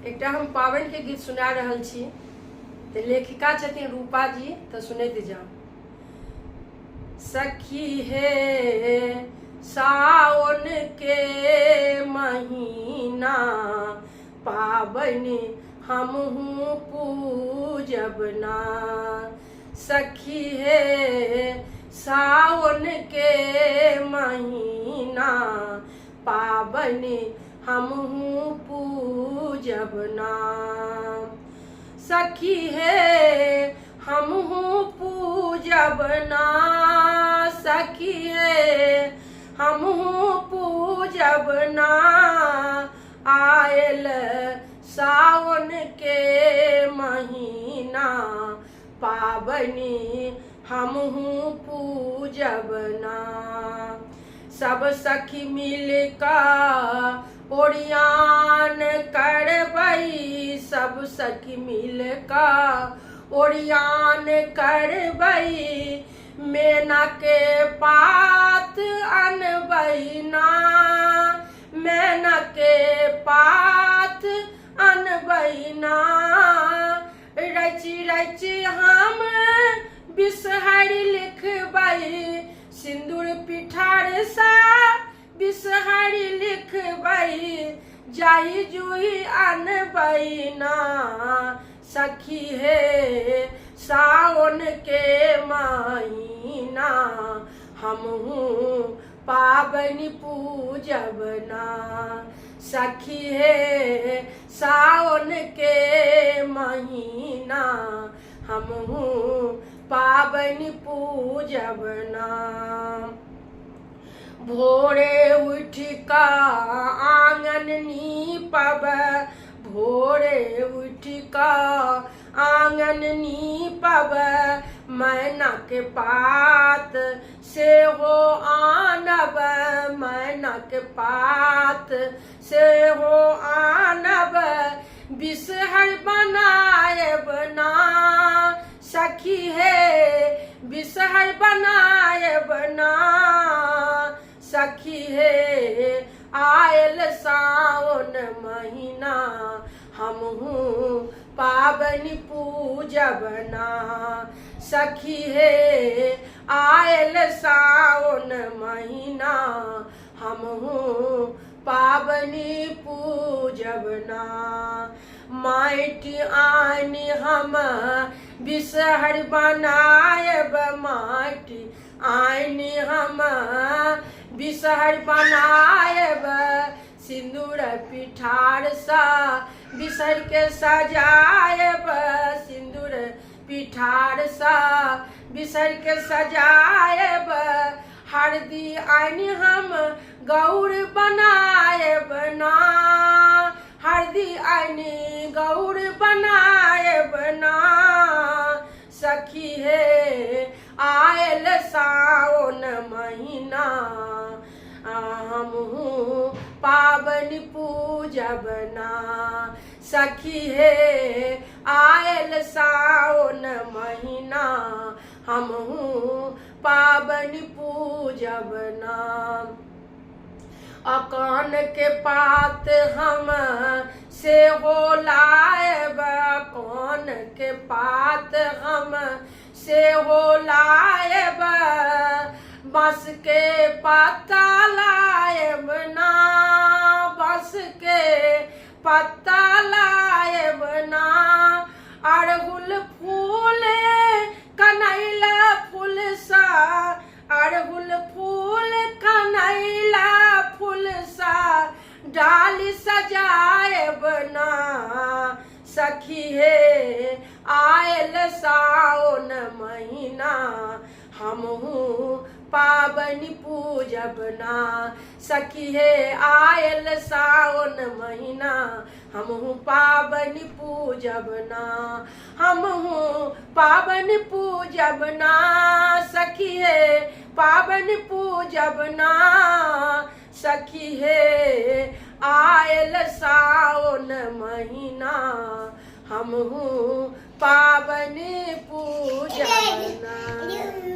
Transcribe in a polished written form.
एक हम पावन के गीत सुना रहल छी। तो लेखिका छथिन रूपा जी, तो सुनैत जाओ। सखी हे सावन के महीना, पावन हमहू पूजब ना। सखी हे सावन के महीना, पावन हमहू पूजब ना। सखी हे हमहू पूजब ना। सखी हे हमहू पूजब ना। आयल सावन के महीना, पावनी हमहू पूजब ना। सब सखी मिलका ओरियान करबई, सब सखी मिलका ओरियान करबई। मैना के पात अनबई ना, मैना के पात अनबई ना। रची रची हम बिसहरी लिखबई, सिंदूर पिठार सा बिसहरी लिखबई। जाई जुई अनबई ना। सखी हे सावन के महीना, हमहू पावनी पूजब ना। सखी हे सावन के महीना, हमहू पावनी पूजब ना। भोरे उठ का आंगन नीपब, भोरे उठ का आंगन नीपब। मैना के पात से हो आनब, मैना के पात से हो आनब। बिसहर बनाएब ना। सखी हे बिसहर बनाएब ना। सखी हे आयल सावन महीना, हमहू पावनी पूजब ना। सखी हे आयल सावन महीना, हमहू पावनी पूजब ना। माटी आनी हम बिसहर बनाएब, माटी आनी हम बिसहर बनाएब। सिंदूर पिठार सा बिसहर के सजाएब, सिंदूर पिठार सा बिसहर के सजाएब। हरदी आनी हम गौर बनाएब ना। हरदी आनी गौर बनाएब ना। सखी हे आयल सावन महीना, हमहू पावनी पूजब ना। सखी हे आयल सावन महीना, हमहू पावनी पूजब ना। अकान के पात हम से हो लाएब, अकान के पात हम से हो लाएब। बस के पत्ता लाएब ना, बस के पत्ता लाएब ना। अड़हुल फूल कनैला फूल सा, अड़हुल फूल कनैला फूल सा डाली सजाएब ना। सखी हे आयल सावन महीना, हमहू पावनी पूजब ना। सखी हे आयल सावन महीना, हमहू पावनी पूजब ना। हमहू पावनी पूजब ना। सखी हे पावनी पूजब ना। सखी हे आयल सावन महीना, हमहू पावनी पूजब ना।